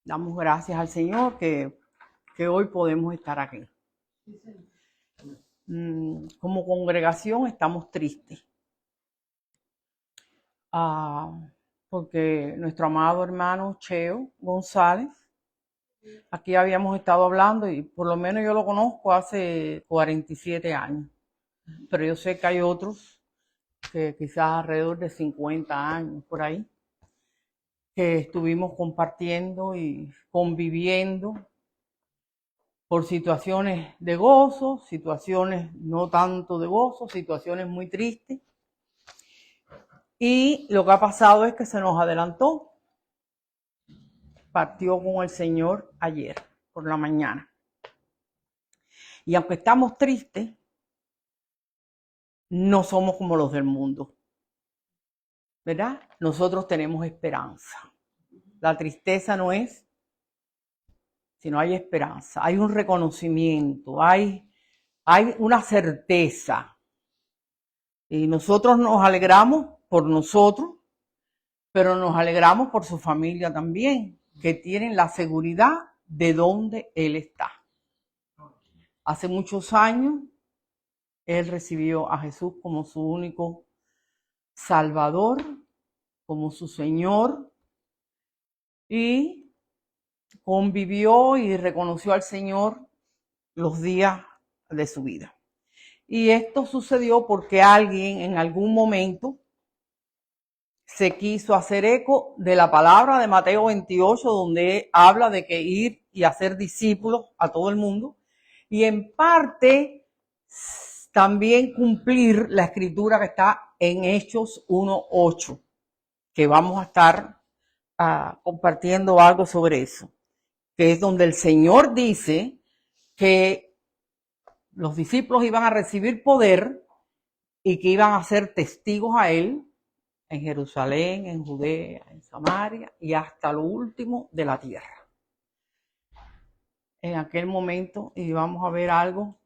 Damos gracias al Señor que hoy podemos estar aquí. Como congregación estamos tristes. Porque nuestro amado hermano Cheo González, aquí habíamos estado hablando y por lo menos yo lo conozco hace 47 años. Pero yo sé que hay otros que quizás alrededor de 50 años por ahí, que estuvimos compartiendo y conviviendo por situaciones de gozo, situaciones no tanto de gozo, situaciones muy tristes. Y lo que ha pasado es que se nos adelantó. Partió con el Señor ayer por la mañana. Y aunque estamos tristes, no somos como los del mundo, ¿verdad? Nosotros tenemos esperanza. La tristeza no es, sino hay esperanza, hay un reconocimiento, hay una certeza. Y nosotros nos alegramos por nosotros, pero nos alegramos por su familia también, que tienen la seguridad de dónde Él está. Hace muchos años, Él recibió a Jesús como su único Salvador, como su Señor, y convivió y reconoció al Señor los días de su vida. Y esto sucedió porque alguien en algún momento se quiso hacer eco de la palabra de Mateo 28, donde habla de que ir y hacer discípulos a todo el mundo, y en parte también cumplir la escritura que está en Hechos 1:8, que vamos a estar compartiendo algo sobre eso, que es donde el Señor dice que los discípulos iban a recibir poder y que iban a ser testigos a Él en Jerusalén, en Judea, en Samaria y hasta lo último de la tierra. En aquel momento, y vamos a ver algo,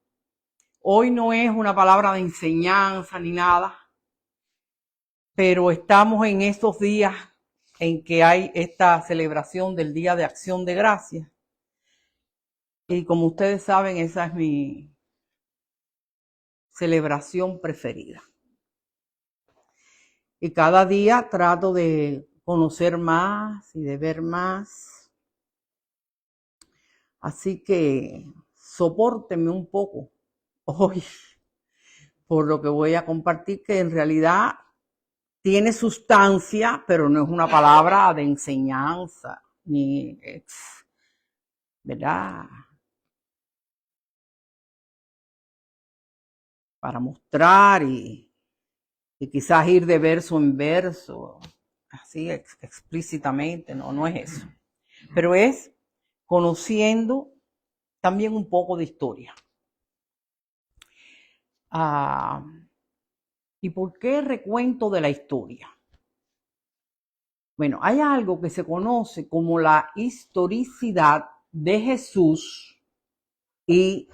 hoy no es una palabra de enseñanza ni nada, pero estamos en estos días en que hay esta celebración del Día de Acción de Gracias. Y como ustedes saben, esa es mi celebración preferida. Y cada día trato de conocer más y de ver más. Así que sopórtenme un poco hoy por lo que voy a compartir, que en realidad tiene sustancia, pero no es una palabra de enseñanza, ni ¿verdad? Para mostrar y quizás ir de verso en verso, así explícitamente, no es eso. Pero es conociendo también un poco de historia. ¿Y por qué recuento de la historia? Bueno, hay algo que se conoce como la historicidad de Jesús y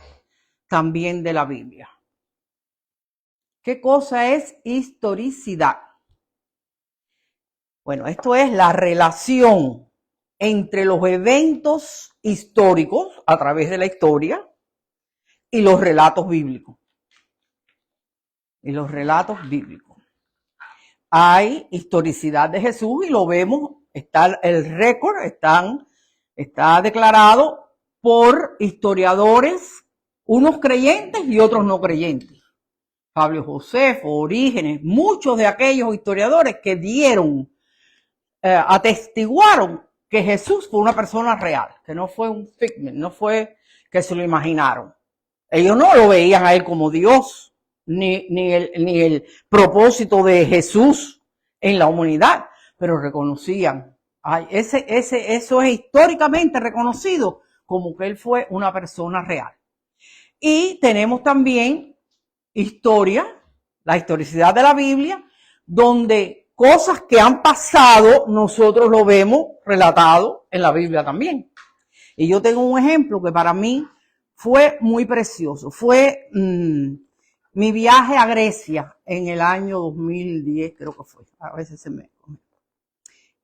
también de la Biblia. ¿Qué cosa es historicidad? Bueno, esto es la relación entre los eventos históricos a través de la historia y los relatos bíblicos. Hay historicidad de Jesús y lo vemos, está el récord, está declarado por historiadores, unos creyentes y otros no creyentes. Fabio Josefo, Orígenes, muchos de aquellos historiadores que atestiguaron que Jesús fue una persona real, que no fue un figment, no fue que se lo imaginaron. Ellos no lo veían a él como Dios, ni el propósito de Jesús en la humanidad, pero reconocían, eso es históricamente reconocido como que él fue una persona real. Y tenemos también historia, la historicidad de la Biblia, donde cosas que han pasado nosotros lo vemos relatado en la Biblia también. Y yo tengo un ejemplo que para mí fue muy precioso. Fue mi viaje a Grecia en el año 2010, creo que fue. A veces se me...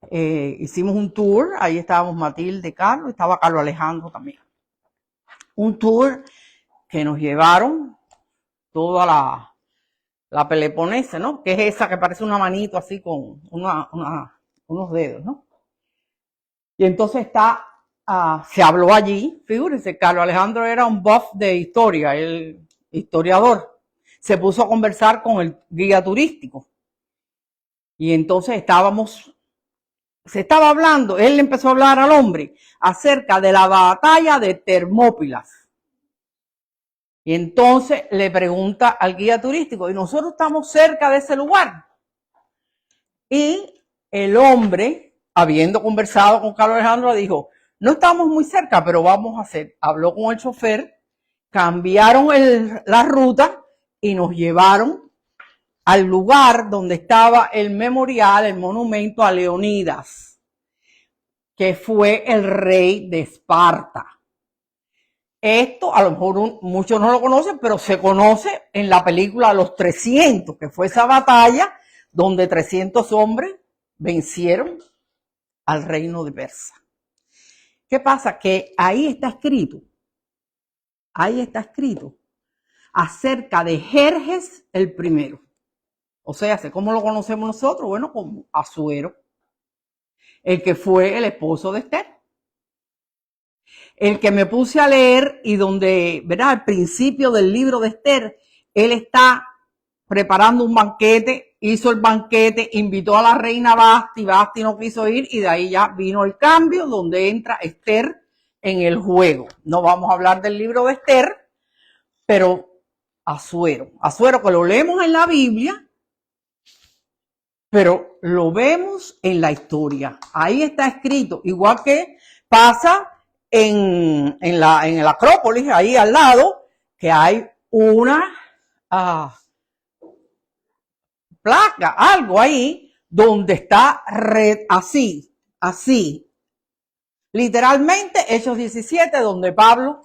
hicimos un tour, ahí estábamos Matilde, Carlos, estaba Carlos Alejandro también. Un tour que nos llevaron toda la Peloponesa, ¿no? Que es esa que parece una manito así con unos dedos, ¿no? Y entonces se habló allí, fíjense, Carlos Alejandro era un buff de historia, el historiador. Se puso a conversar con el guía turístico. Y entonces se estaba hablando, él le empezó a hablar al hombre acerca de la batalla de Termópilas. Y entonces le pregunta al guía turístico, y nosotros estamos cerca de ese lugar. Y el hombre, habiendo conversado con Carlos Alejandro, dijo, no estamos muy cerca, pero vamos a hacer. Habló con el chofer, cambiaron la ruta y nos llevaron al lugar donde estaba el memorial, el monumento a Leonidas, que fue el rey de Esparta. Esto a lo mejor muchos no lo conocen, pero se conoce en la película Los 300, que fue esa batalla donde 300 hombres vencieron al reino de Persia. ¿Qué pasa? Que ahí está escrito acerca de Jerjes el primero. O sea, ¿cómo lo conocemos nosotros? Bueno, como Asuero, el que fue el esposo de Esther. El que me puse a leer y donde, ¿verdad? Al principio del libro de Esther, él está preparando un banquete, hizo el banquete, invitó a la reina Basti, Basti no quiso ir y de ahí ya vino el cambio donde entra Esther en el juego. No vamos a hablar del libro de Esther, pero Asuero que lo leemos en la Biblia, pero lo vemos en la historia. Ahí está escrito, igual que pasa en el Acrópolis, ahí al lado, que hay una placa, algo ahí, donde está así, literalmente Hechos 17, donde Pablo,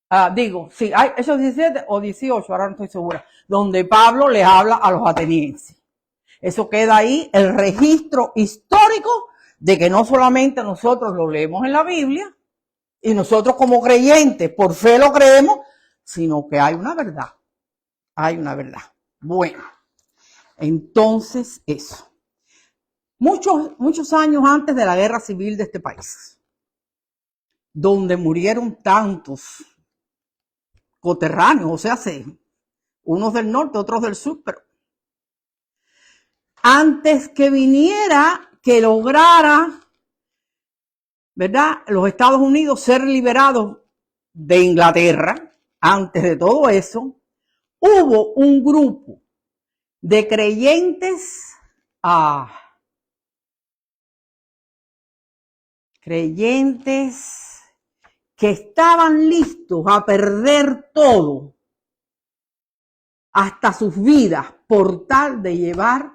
hay Hechos 17 o 18, ahora no estoy segura, donde Pablo les habla a los atenienses. Eso queda ahí, el registro histórico de que no solamente nosotros lo leemos en la Biblia, y nosotros como creyentes por fe lo creemos, sino que hay una verdad. Hay una verdad. Bueno, entonces eso. Muchos años antes de la guerra civil de este país, donde murieron tantos coterráneos, o sea, unos del norte, otros del sur, pero antes que viniera, que lograra, ¿verdad?, los Estados Unidos ser liberados de Inglaterra, antes de todo eso, hubo un grupo de creyentes que estaban listos a perder todo, hasta sus vidas, por tal de llevar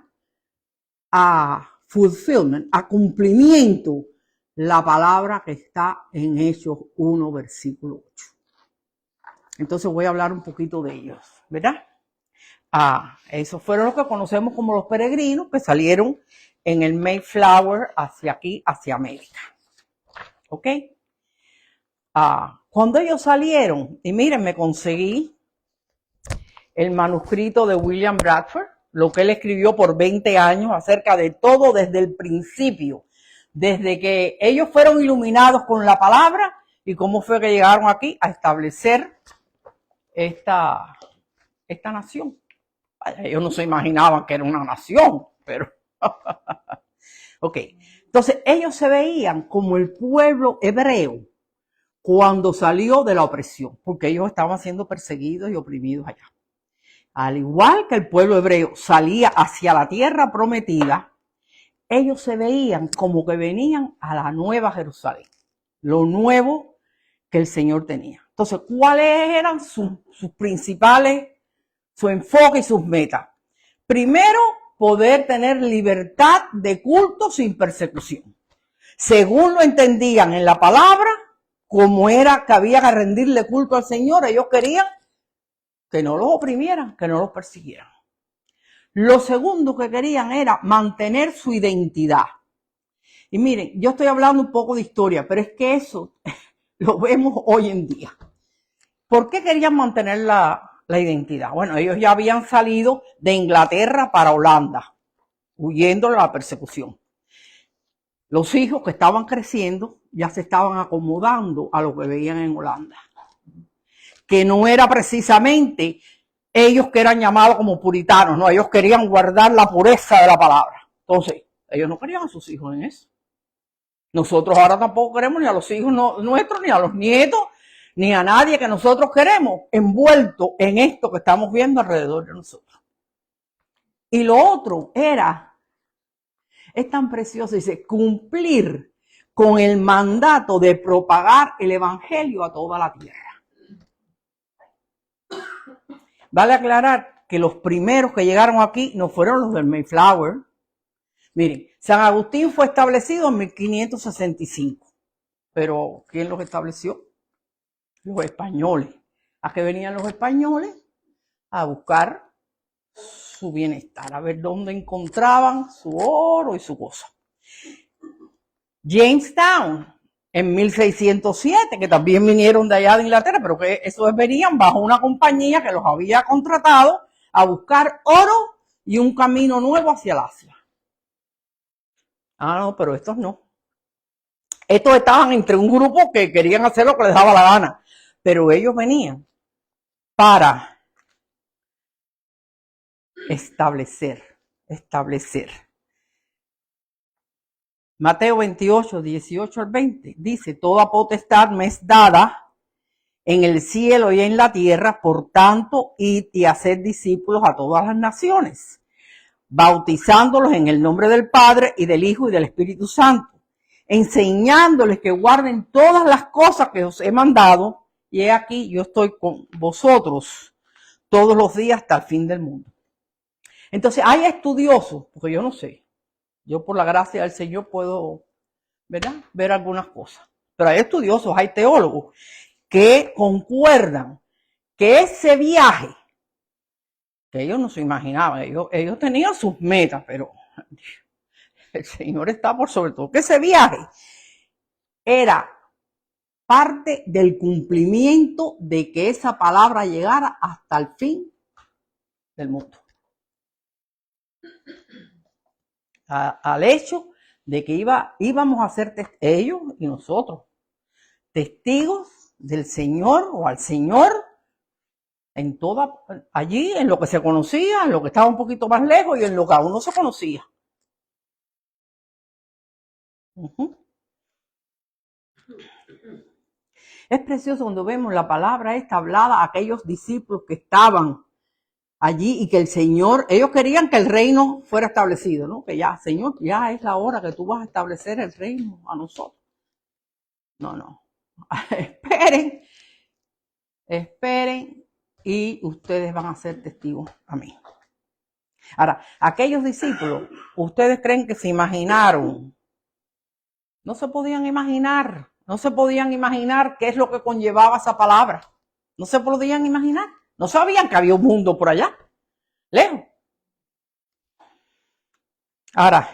a fulfillment, a cumplimiento, la palabra que está en Hechos 1, versículo 8. Entonces voy a hablar un poquito de ellos, ¿verdad? Esos fueron los que conocemos como los peregrinos que salieron en el Mayflower hacia aquí, hacia América. ¿Ok? Cuando ellos salieron, y miren, me conseguí el manuscrito de William Bradford, lo que él escribió por 20 años acerca de todo desde el principio, desde que ellos fueron iluminados con la palabra y cómo fue que llegaron aquí a establecer esta nación. Ellos no se imaginaban que era una nación, pero ok. Entonces ellos se veían como el pueblo hebreo cuando salió de la opresión, porque ellos estaban siendo perseguidos y oprimidos allá. Al igual que el pueblo hebreo salía hacia la tierra prometida, ellos se veían como que venían a la nueva Jerusalén, lo nuevo que el Señor tenía. Entonces, ¿cuáles eran sus principales, su enfoque y sus metas? Primero, poder tener libertad de culto sin persecución. Según lo entendían en la palabra, como era que había que rendirle culto al Señor, ellos querían que no los oprimieran, que no los persiguieran. Lo segundo que querían era mantener su identidad. Y miren, yo estoy hablando un poco de historia, pero es que eso lo vemos hoy en día. ¿Por qué querían mantener la identidad? Bueno, ellos ya habían salido de Inglaterra para Holanda, huyendo de la persecución. Los hijos que estaban creciendo ya se estaban acomodando a lo que veían en Holanda, que no era precisamente ellos que eran llamados como puritanos, no, ellos querían guardar la pureza de la palabra. Entonces, ellos no querían a sus hijos en eso. Nosotros ahora tampoco queremos ni a los hijos nuestros, ni a los nietos, ni a nadie que nosotros queremos envuelto en esto que estamos viendo alrededor de nosotros. Y lo otro es tan precioso, dice, cumplir con el mandato de propagar el evangelio a toda la tierra. Vale aclarar que los primeros que llegaron aquí no fueron los del Mayflower. Miren, San Agustín fue establecido en 1565. Pero ¿quién los estableció? Los españoles. ¿A qué venían los españoles? A buscar su bienestar, a ver dónde encontraban su oro y su cosa. Jamestown, en 1607, que también vinieron de allá de Inglaterra, pero que esos venían bajo una compañía que los había contratado a buscar oro y un camino nuevo hacia el Asia. Ah, no, pero estos no. Estos estaban entre un grupo que querían hacer lo que les daba la gana, pero ellos venían para establecer. Mateo 28, 18 al 20, dice, toda potestad me es dada en el cielo y en la tierra, por tanto, id y haced discípulos a todas las naciones, bautizándolos en el nombre del Padre y del Hijo y del Espíritu Santo, enseñándoles que guarden todas las cosas que os he mandado, y he aquí, yo estoy con vosotros todos los días hasta el fin del mundo. Entonces, hay estudiosos, porque yo no sé, yo por la gracia del Señor puedo, ¿verdad?, ver algunas cosas. Pero hay estudiosos, hay teólogos que concuerdan que ese viaje, que ellos no se imaginaban, ellos tenían sus metas, pero el Señor está por sobre todo, que ese viaje era parte del cumplimiento de que esa palabra llegara hasta el fin del mundo. Al hecho de que íbamos a ser ellos y nosotros testigos del Señor o al Señor en allí, en lo que se conocía, en lo que estaba un poquito más lejos y en lo que aún no se conocía. Es precioso cuando vemos la palabra esta hablada a aquellos discípulos que estaban allí y que el Señor, ellos querían que el reino fuera establecido, ¿no? Que ya, Señor, ya es la hora que tú vas a establecer el reino a nosotros. No. Esperen y ustedes van a ser testigos a mí. Ahora, aquellos discípulos, ¿ustedes creen que se imaginaron? No se podían imaginar qué es lo que conllevaba esa palabra. No se podían imaginar. No sabían que había un mundo por allá, lejos. Ahora,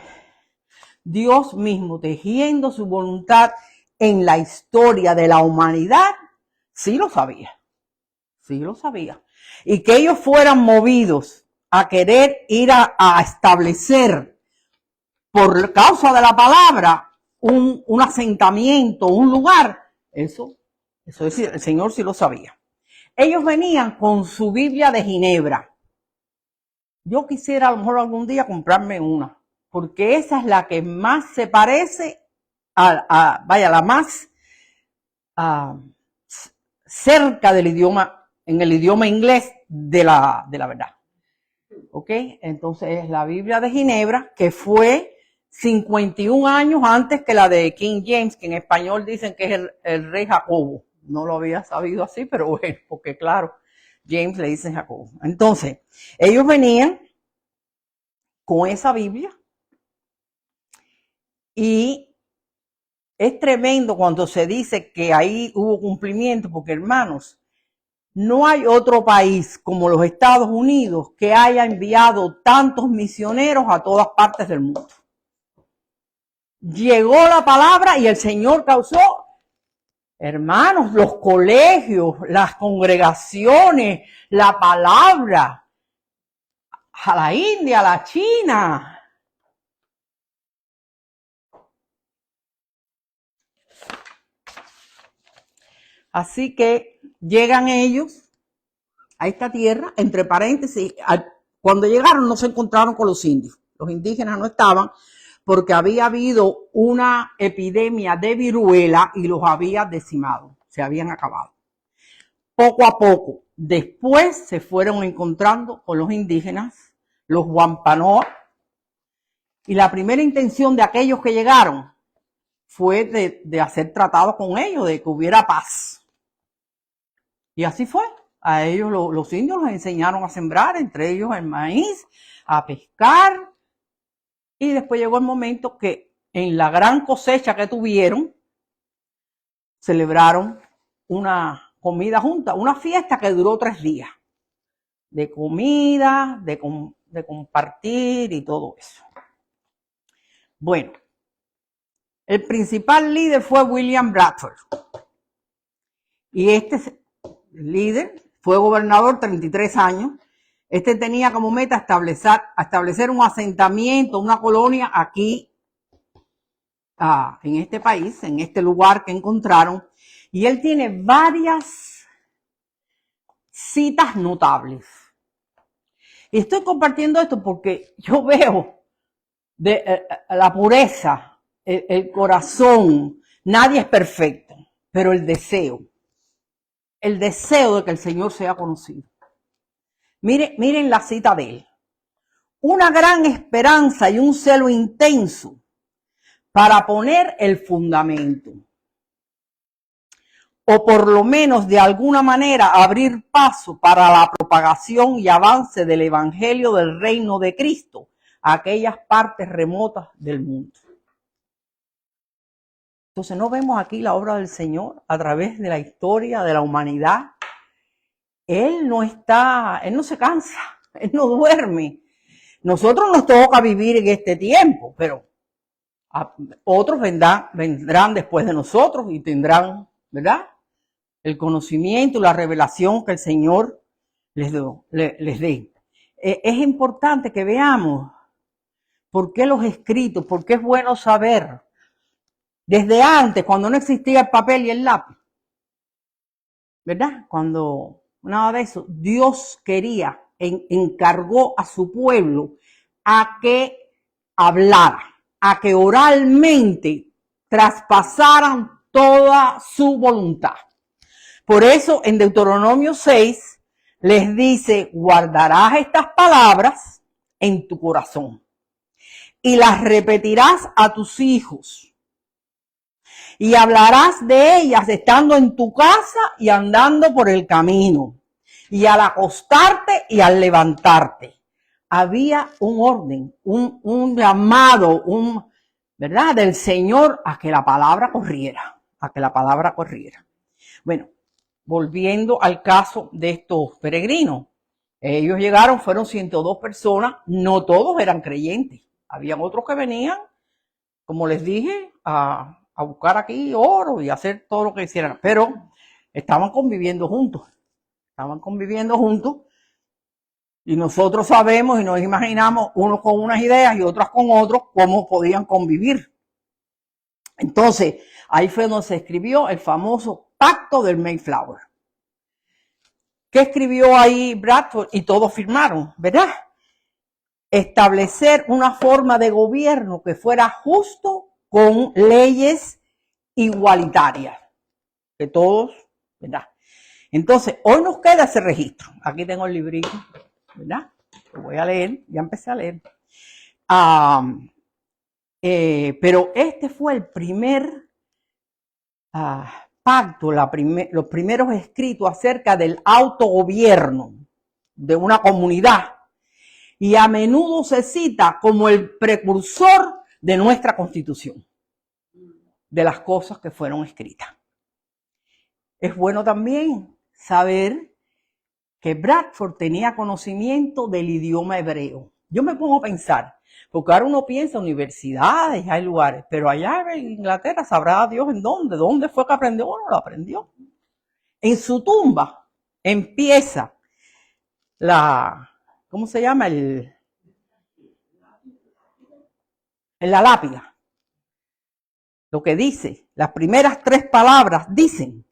Dios mismo tejiendo su voluntad en la historia de la humanidad, sí lo sabía. Y que ellos fueran movidos a querer ir a establecer, por causa de la palabra, un asentamiento, un lugar, eso es decir, el Señor sí lo sabía. Ellos venían con su Biblia de Ginebra. Yo quisiera a lo mejor algún día comprarme una, porque esa es la que más se parece la más cerca del idioma, en el idioma inglés de la verdad. ¿Ok? Entonces es la Biblia de Ginebra, que fue 51 años antes que la de King James, que en español dicen que es el rey Jacobo. No lo había sabido así, pero bueno, porque claro, James le dicen Jacobo. Entonces, ellos venían con esa Biblia y es tremendo cuando se dice que ahí hubo cumplimiento, porque hermanos, no hay otro país como los Estados Unidos que haya enviado tantos misioneros a todas partes del mundo. llegó la palabra y el Señor causó, hermanos, los colegios, las congregaciones, la palabra, a la India, a la China. Así que llegan ellos a esta tierra, entre paréntesis, cuando llegaron no se encontraron con los indios. Los indígenas no estaban porque había habido una epidemia de viruela y los había decimado, se habían acabado. Poco a poco, después se fueron encontrando con los indígenas, los Wampanoag, y la primera intención de aquellos que llegaron fue de hacer tratados con ellos, de que hubiera paz. Y así fue. A ellos los indios los enseñaron a sembrar, entre ellos el maíz, a pescar. Y después llegó el momento que en la gran cosecha que tuvieron, celebraron una comida junta, una fiesta que duró 3 días. De comida, de compartir y todo eso. Bueno, el principal líder fue William Bradford. Y este líder fue gobernador 33 años. Este tenía como meta establecer un asentamiento, una colonia aquí, en este país, en este lugar que encontraron. Y él tiene varias citas notables. Y estoy compartiendo esto porque yo veo la pureza, el corazón. Nadie es perfecto, pero el deseo de que el Señor sea conocido. Miren la cita de él. Una gran esperanza y un celo intenso para poner el fundamento. O por lo menos de alguna manera abrir paso para la propagación y avance del evangelio del reino de Cristo a aquellas partes remotas del mundo. Entonces no vemos aquí la obra del Señor a través de la historia de la humanidad. Él no se cansa, Él no duerme. Nosotros nos toca vivir en este tiempo, pero otros vendrán después de nosotros y tendrán, ¿verdad?, el conocimiento y la revelación que el Señor les dé. Es importante que veamos por qué los escritos, por qué es bueno saber. Desde antes, cuando no existía el papel y el lápiz, ¿verdad? Cuando nada de eso, Dios encargó a su pueblo a que hablara, a que oralmente traspasaran toda su voluntad. Por eso en Deuteronomio 6 les dice, guardarás estas palabras en tu corazón y las repetirás a tus hijos. Y hablarás de ellas estando en tu casa y andando por el camino, y al acostarte y al levantarte. Había un orden, un llamado, ¿verdad?, del Señor a que la palabra corriera, Bueno, volviendo al caso de estos peregrinos. Ellos llegaron, fueron 102 personas, no todos eran creyentes. Habían otros que venían, como les dije, a buscar aquí oro y hacer todo lo que hicieran, pero estaban conviviendo juntos y nosotros sabemos y nos imaginamos unos con unas ideas y otras con otros cómo podían convivir. Entonces, ahí fue donde se escribió el famoso Pacto del Mayflower. ¿Qué escribió ahí Bradford? Y todos firmaron, ¿verdad? Establecer una forma de gobierno que fuera justo, con leyes igualitarias, que todos, ¿verdad? Entonces, hoy nos queda ese registro. Aquí tengo el librito, ¿verdad? Lo voy a leer, ya empecé a leer. Pero este fue el primer pacto, los primeros escritos acerca del autogobierno de una comunidad. Y a menudo se cita como el precursor de nuestra Constitución, de las cosas que fueron escritas. Es bueno también saber que Bradford tenía conocimiento del idioma hebreo. Yo me pongo a pensar, Porque ahora uno piensa universidades, hay lugares, pero allá en Inglaterra sabrá Dios en dónde fue que aprendió o no lo aprendió. En su tumba empieza ¿cómo se llama? En la lápida. Lo que dice, las primeras 3 palabras dicen,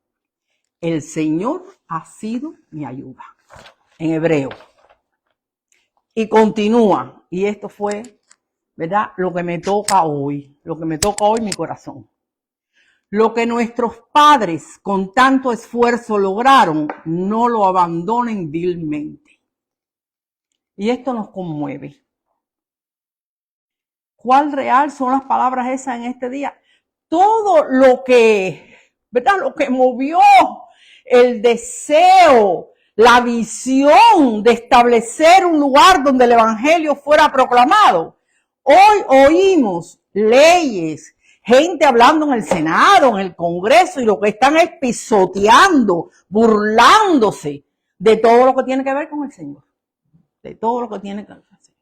el Señor ha sido mi ayuda, en hebreo. Y continúa, y esto fue, ¿verdad? Lo que me toca hoy mi corazón. Lo que nuestros padres con tanto esfuerzo lograron, no lo abandonen vilmente. Y esto nos conmueve. ¿Cuál real son las palabras esas en este día? Todo lo que, ¿verdad? Lo que movió el deseo, la visión de establecer un lugar donde el evangelio fuera proclamado. Hoy oímos leyes, gente hablando en el Senado, en el Congreso, y lo que están es pisoteando, burlándose de todo lo que tiene que ver con el Señor. De todo lo que tiene que ver con el Señor.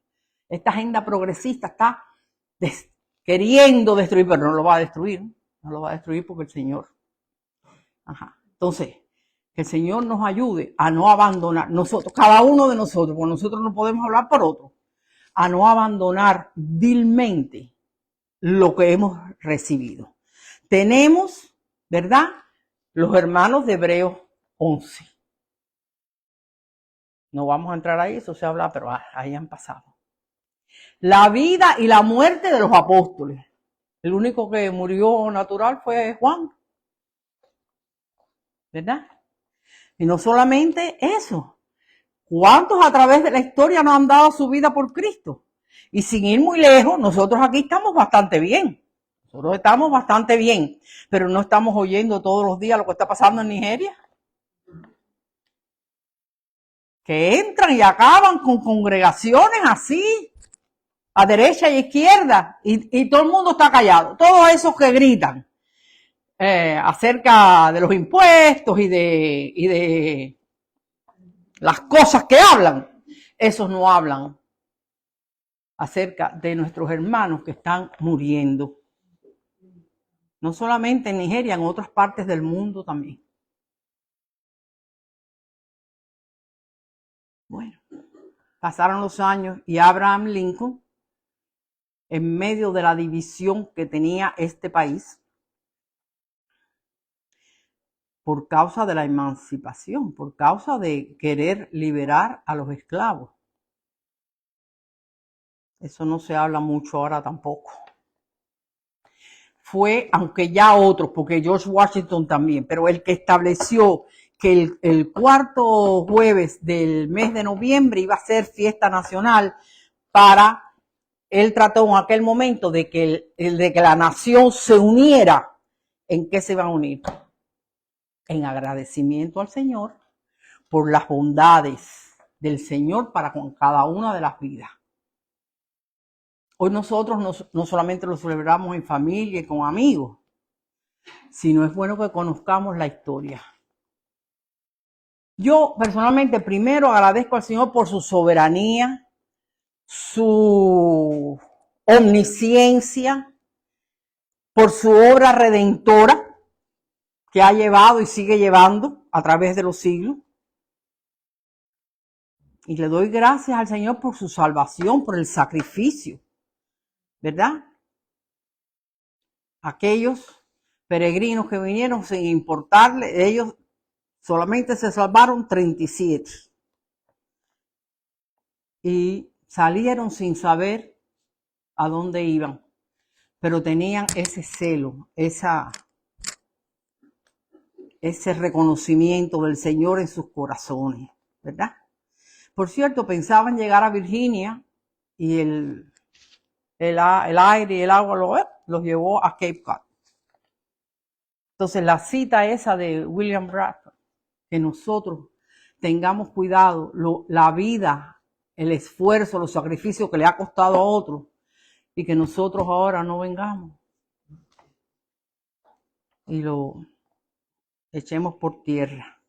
Esta agenda progresista está queriendo destruir, pero no lo va a destruir. No lo va a destruir porque el Señor. Entonces, que el Señor nos ayude a no abandonar, nosotros, cada uno de nosotros, porque nosotros no podemos hablar por otro, a no abandonar vilmente lo que hemos recibido. Tenemos, ¿verdad? Los hermanos de Hebreos 11. No vamos a entrar ahí, eso se habla, pero ahí han pasado. La vida y la muerte de los apóstoles. El único que murió natural fue Juan, ¿verdad? Y no solamente eso. ¿Cuántos a través de la historia no han dado su vida por Cristo? Y sin ir muy lejos, nosotros aquí estamos bastante bien. Nosotros estamos bastante bien, pero no estamos oyendo todos los días lo que está pasando en Nigeria. Que entran y acaban con congregaciones así, a derecha y izquierda, y todo el mundo está callado. Todos esos que gritan acerca de los impuestos y de las cosas que hablan, esos no hablan acerca de nuestros hermanos que están muriendo. No solamente en Nigeria, en otras partes del mundo también. Bueno, pasaron los años y Abraham Lincoln, en medio de la división que tenía este país, por causa de la emancipación, por causa de querer liberar a los esclavos. Eso no se habla mucho ahora tampoco. Fue, aunque ya otros, porque George Washington también, pero el que estableció que el 4º jueves del mes de noviembre iba a ser fiesta nacional para, él trató en aquel momento de que la nación se uniera. ¿En qué se iban a unir? En agradecimiento al Señor por las bondades del Señor para con cada una de las vidas. Hoy nosotros no solamente lo celebramos en familia y con amigos, sino es bueno que conozcamos la historia. Yo personalmente primero agradezco al Señor por su soberanía, su omnisciencia, por su obra redentora que ha llevado y sigue llevando a través de los siglos. Y le doy gracias al Señor por su salvación, por el sacrificio, ¿verdad? Aquellos peregrinos que vinieron sin importarle, ellos solamente se salvaron 37. Y salieron sin saber a dónde iban, pero tenían ese celo, ese reconocimiento del Señor en sus corazones, ¿verdad? Por cierto, pensaban llegar a Virginia y el aire y el agua los llevó a Cape Cod. Entonces la cita esa de William Bradford, que nosotros tengamos cuidado, la vida, el esfuerzo, los sacrificios que le ha costado a otros, y que nosotros ahora no vengamos y lo echemos por tierra.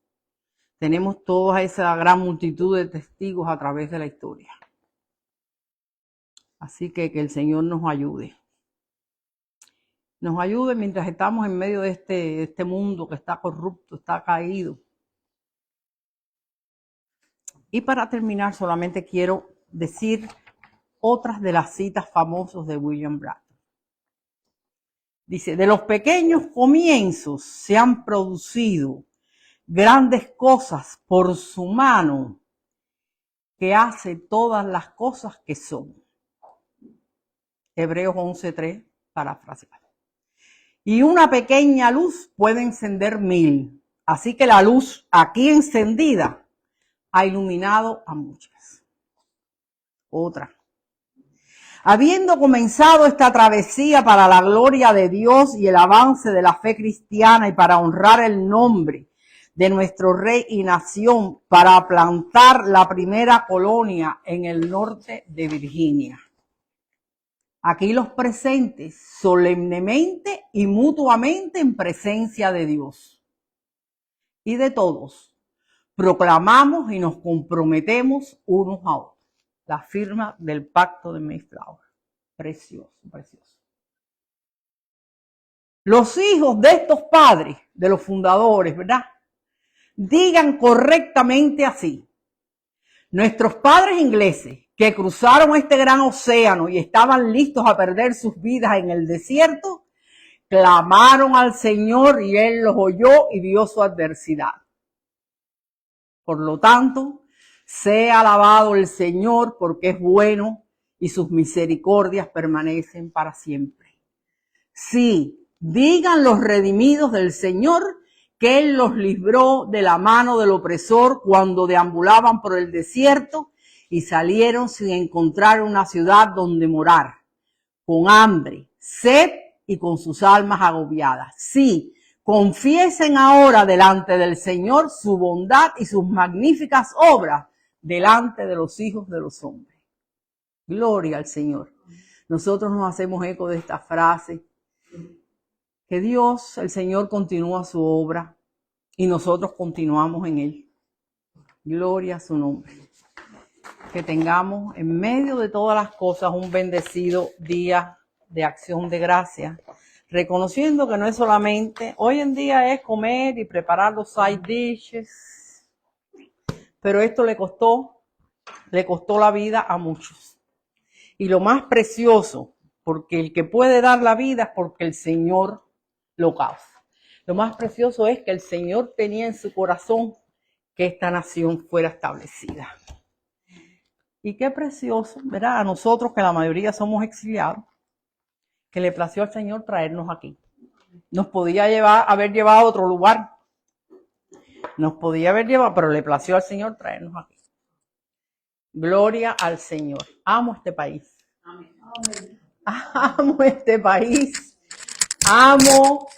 Tenemos toda esa gran multitud de testigos a través de la historia. Así que el Señor nos ayude. Nos ayude mientras estamos en medio de este mundo que está corrupto, está caído. Y para terminar, solamente quiero decir otras de las citas famosas de William Bratton. Dice, de los pequeños comienzos se han producido grandes cosas por su mano, que hace todas las cosas que son. Hebreos 11:3, parafraseado. Y una pequeña luz puede encender 1000. Así que la luz aquí encendida ha iluminado a muchas. Otra. Habiendo comenzado esta travesía para la gloria de Dios y el avance de la fe cristiana y para honrar el nombre de nuestro rey y nación, para plantar la primera colonia en el norte de Virginia. Aquí los presentes, solemnemente y mutuamente en presencia de Dios y de todos, proclamamos y nos comprometemos unos a otros. La firma del pacto de Mayflower. Precioso, precioso. Los hijos de estos padres, de los fundadores, ¿verdad? Digan correctamente así. Nuestros padres ingleses que cruzaron este gran océano y estaban listos a perder sus vidas en el desierto, clamaron al Señor y Él los oyó y vio su adversidad. Por lo tanto, sea alabado el Señor porque es bueno y sus misericordias permanecen para siempre. Sí, digan los redimidos del Señor que Él los libró de la mano del opresor cuando deambulaban por el desierto y salieron sin encontrar una ciudad donde morar, con hambre, sed y con sus almas agobiadas. Sí, confiesen ahora delante del Señor su bondad y sus magníficas obras delante de los hijos de los hombres. Gloria al Señor. Nosotros nos hacemos eco de esta frase. Que Dios, el Señor, continúa su obra y nosotros continuamos en Él. Gloria a su nombre. Que tengamos en medio de todas las cosas un bendecido día de acción de gracias, reconociendo que no es solamente, hoy en día es comer y preparar los side dishes, pero esto le costó la vida a muchos. Y lo más precioso, porque el que puede dar la vida es porque el Señor lo causa. Lo más precioso es que el Señor tenía en su corazón que esta nación fuera establecida. Y qué precioso, ¿verdad? A nosotros, que la mayoría somos exiliados, que le plació al Señor traernos aquí. Nos podía haber llevado a otro lugar. Nos podía haber llevado, pero le plació al Señor traernos aquí. Gloria al Señor. Amo este país. Amén. Amo este país. Amo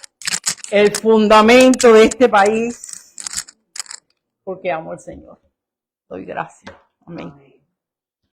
el fundamento de este país. Porque amo al Señor. Doy gracias. Amén.